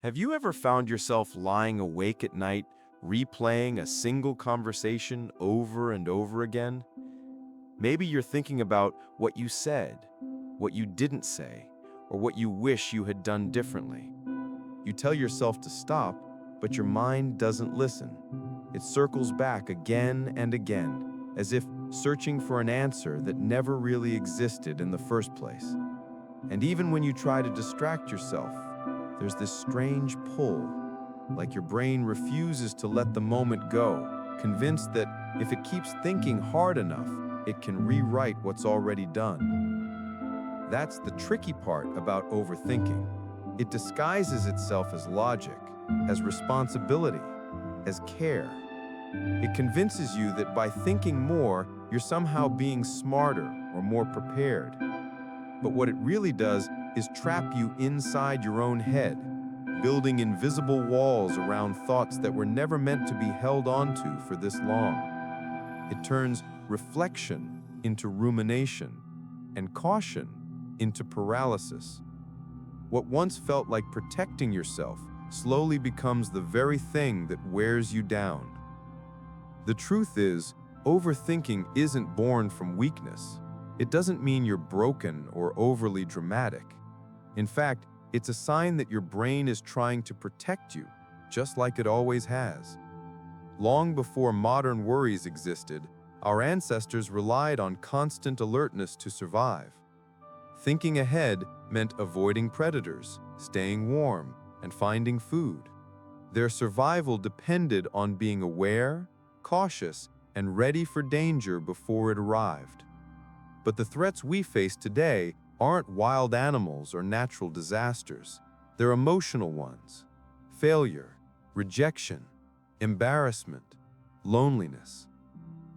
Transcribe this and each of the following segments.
Have you ever found yourself lying awake at night, replaying a single conversation over and over again? Maybe you're thinking about what you said, what you didn't say, or what you wish you had done differently. You tell yourself to stop, but your mind doesn't listen. It circles back again and again, as if searching for an answer that never really existed in the first place. And even when you try to distract yourself, there's this strange pull, like your brain refuses to let the moment go, convinced that if it keeps thinking hard enough, it can rewrite what's already done. That's the tricky part about overthinking. It disguises itself as logic, as responsibility, as care. It convinces you that by thinking more, you're somehow being smarter or more prepared. But what it really does is trap you inside your own head, building invisible walls around thoughts that were never meant to be held onto for this long. It turns reflection into rumination and caution into paralysis. What once felt like protecting yourself slowly becomes the very thing that wears you down. The truth is, overthinking isn't born from weakness. It doesn't mean you're broken or overly dramatic. In fact, it's a sign that your brain is trying to protect you, just like it always has. Long before modern worries existed, our ancestors relied on constant alertness to survive. Thinking ahead meant avoiding predators, staying warm, and finding food. Their survival depended on being aware, cautious, and ready for danger before it arrived. But the threats we face today aren't wild animals or natural disasters. They're emotional ones. Failure, rejection, embarrassment, loneliness.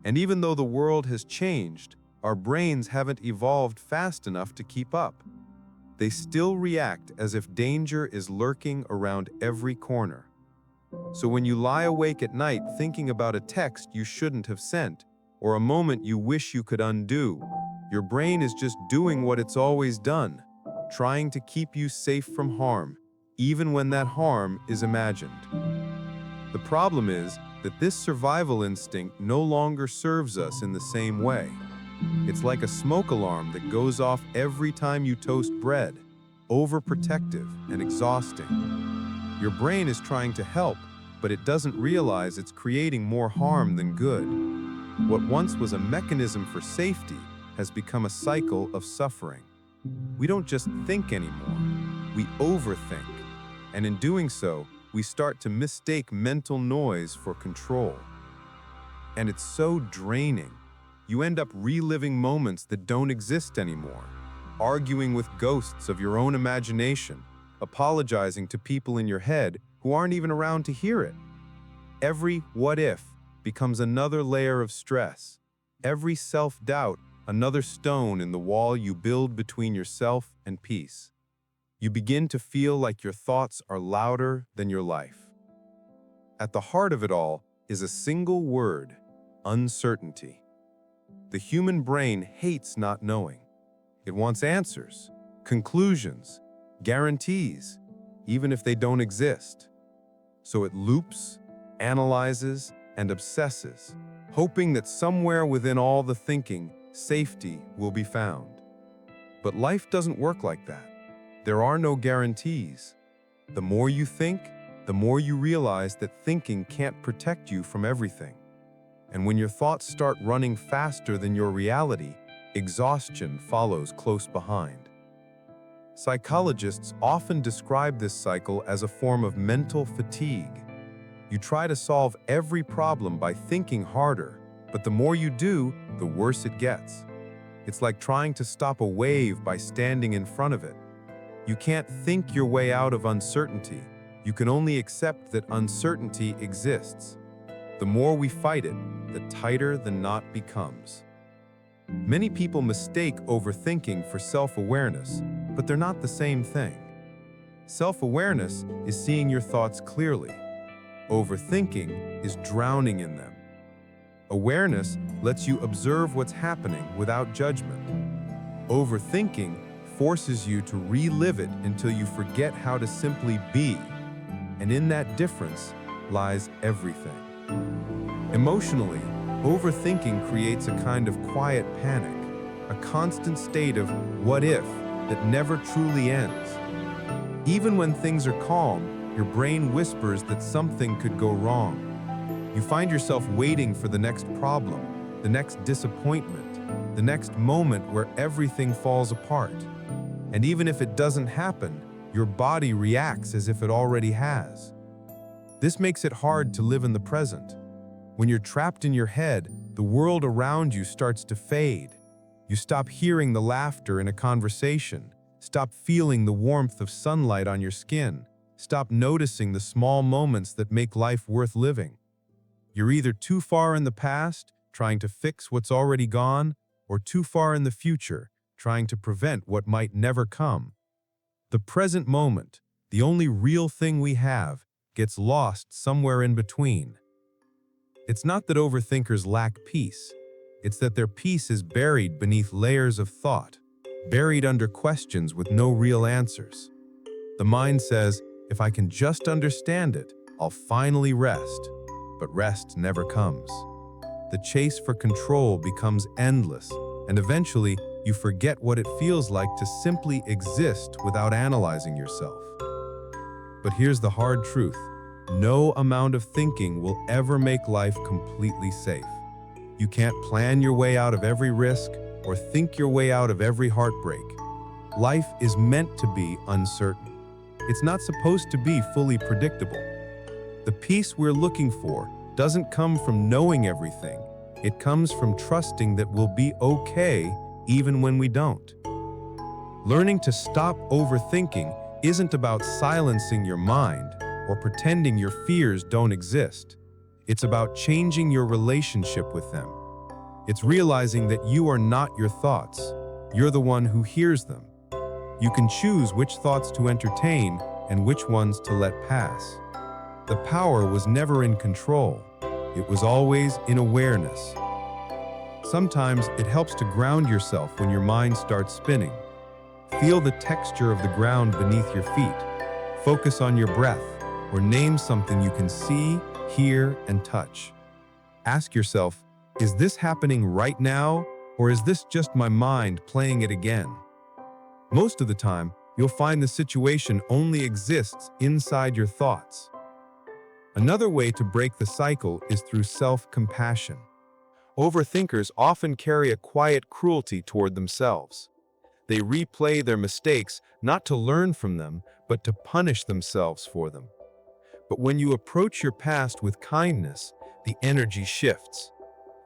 And even though the world has changed, our brains haven't evolved fast enough to keep up. They still react as if danger is lurking around every corner. So when you lie awake at night thinking about a text you shouldn't have sent, or a moment you wish you could undo, your brain is just doing what it's always done, trying to keep you safe from harm, even when that harm is imagined. The problem is that this survival instinct no longer serves us in the same way. It's like a smoke alarm that goes off every time you toast bread, overprotective and exhausting. Your brain is trying to help, but it doesn't realize it's creating more harm than good. What once was a mechanism for safety has become a cycle of suffering. We don't just think anymore, we overthink. And in doing so, we start to mistake mental noise for control. And it's so draining. You end up reliving moments that don't exist anymore, arguing with ghosts of your own imagination, apologizing to people in your head who aren't even around to hear it. Every what if becomes another layer of stress. Every self-doubt another stone in the wall you build between yourself and peace. You begin to feel like your thoughts are louder than your life. At the heart of it all is a single word: uncertainty. The human brain hates not knowing. It wants answers, conclusions, guarantees, even if they don't exist. So it loops, analyzes, and obsesses, hoping that somewhere within all the thinking, safety will be found. But life doesn't work like that. There are no guarantees. The more you think, the more you realize that thinking can't protect you from everything. And when your thoughts start running faster than your reality, exhaustion follows close behind. Psychologists often describe this cycle as a form of mental fatigue. You try to solve every problem by thinking harder, but the more you do, the worse it gets. It's like trying to stop a wave by standing in front of it. You can't think your way out of uncertainty. You can only accept that uncertainty exists. The more we fight it, the tighter the knot becomes. Many people mistake overthinking for self-awareness, but they're not the same thing. Self-awareness is seeing your thoughts clearly. Overthinking is drowning in them. Awareness lets you observe what's happening without judgment. Overthinking forces you to relive it until you forget how to simply be, And in that difference lies everything. Emotionally, overthinking creates a kind of quiet panic, a constant state of what if that never truly ends. Even when things are calm, your brain whispers that something could go wrong. You find yourself waiting for the next problem, the next disappointment, the next moment where everything falls apart. And even if it doesn't happen, your body reacts as if it already has. This makes it hard to live in the present. When you're trapped in your head, the world around you starts to fade. You stop hearing the laughter in a conversation, stop feeling the warmth of sunlight on your skin, stop noticing the small moments that make life worth living. You're either too far in the past, trying to fix what's already gone, or too far in the future, trying to prevent what might never come. The present moment, the only real thing we have, gets lost somewhere in between. It's not that overthinkers lack peace. It's that their peace is buried beneath layers of thought, buried under questions with no real answers. The mind says, if I can just understand it, I'll finally rest. But rest never comes. The chase for control becomes endless, and eventually you forget what it feels like to simply exist without analyzing yourself. But here's the hard truth. No amount of thinking will ever make life completely safe. You can't plan your way out of every risk or think your way out of every heartbreak. Life is meant to be uncertain. It's not supposed to be fully predictable. The peace we're looking for doesn't come from knowing everything. It comes from trusting that we'll be okay even when we don't. Learning to stop overthinking isn't about silencing your mind or pretending your fears don't exist. It's about changing your relationship with them. It's realizing that you are not your thoughts. You're the one who hears them. You can choose which thoughts to entertain and which ones to let pass. The power was never in control. It was always in awareness. Sometimes it helps to ground yourself when your mind starts spinning. Feel the texture of the ground beneath your feet. Focus on your breath, or name something you can see, hear, and touch. Ask yourself, is this happening right now, or is this just my mind playing it again? Most of the time, you'll find the situation only exists inside your thoughts. Another way to break the cycle is through self-compassion. Overthinkers often carry a quiet cruelty toward themselves. They replay their mistakes not to learn from them, but to punish themselves for them. But when you approach your past with kindness, the energy shifts.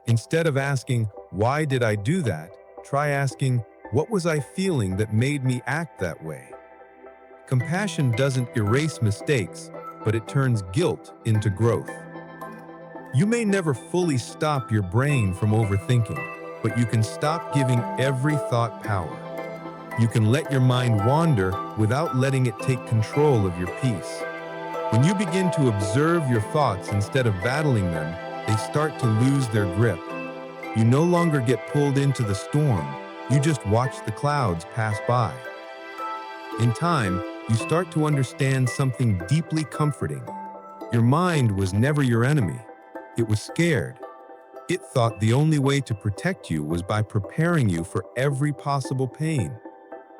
Instead of asking, "Why did I do that?" try asking, "What was I feeling that made me act that way?" Compassion doesn't erase mistakes, but it turns guilt into growth. You may never fully stop your brain from overthinking, but you can stop giving every thought power. You can let your mind wander without letting it take control of your peace. When you begin to observe your thoughts instead of battling them, they start to lose their grip. You no longer get pulled into the storm, you just watch the clouds pass by. In time, you start to understand something deeply comforting. Your mind was never your enemy. It was scared. It thought the only way to protect you was by preparing you for every possible pain.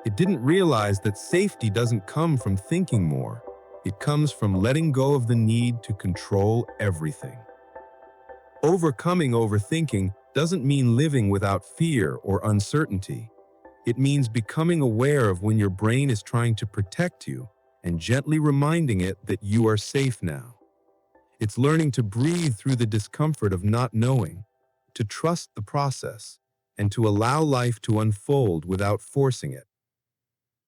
It didn't realize that safety doesn't come from thinking more. It comes from letting go of the need to control everything. Overcoming overthinking doesn't mean living without fear or uncertainty. It means becoming aware of when your brain is trying to protect you and gently reminding it that you are safe now. It's learning to breathe through the discomfort of not knowing, to trust the process, and to allow life to unfold without forcing it.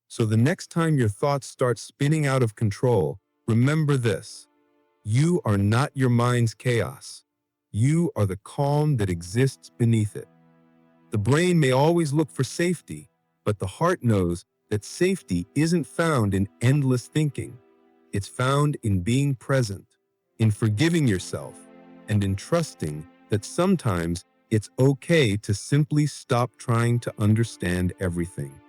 So the next time your thoughts start spinning out of control, remember this: you are not your mind's chaos. You are the calm that exists beneath it. The brain may always look for safety, but the heart knows that safety isn't found in endless thinking. It's found in being present, in forgiving yourself, and in trusting that sometimes it's okay to simply stop trying to understand everything.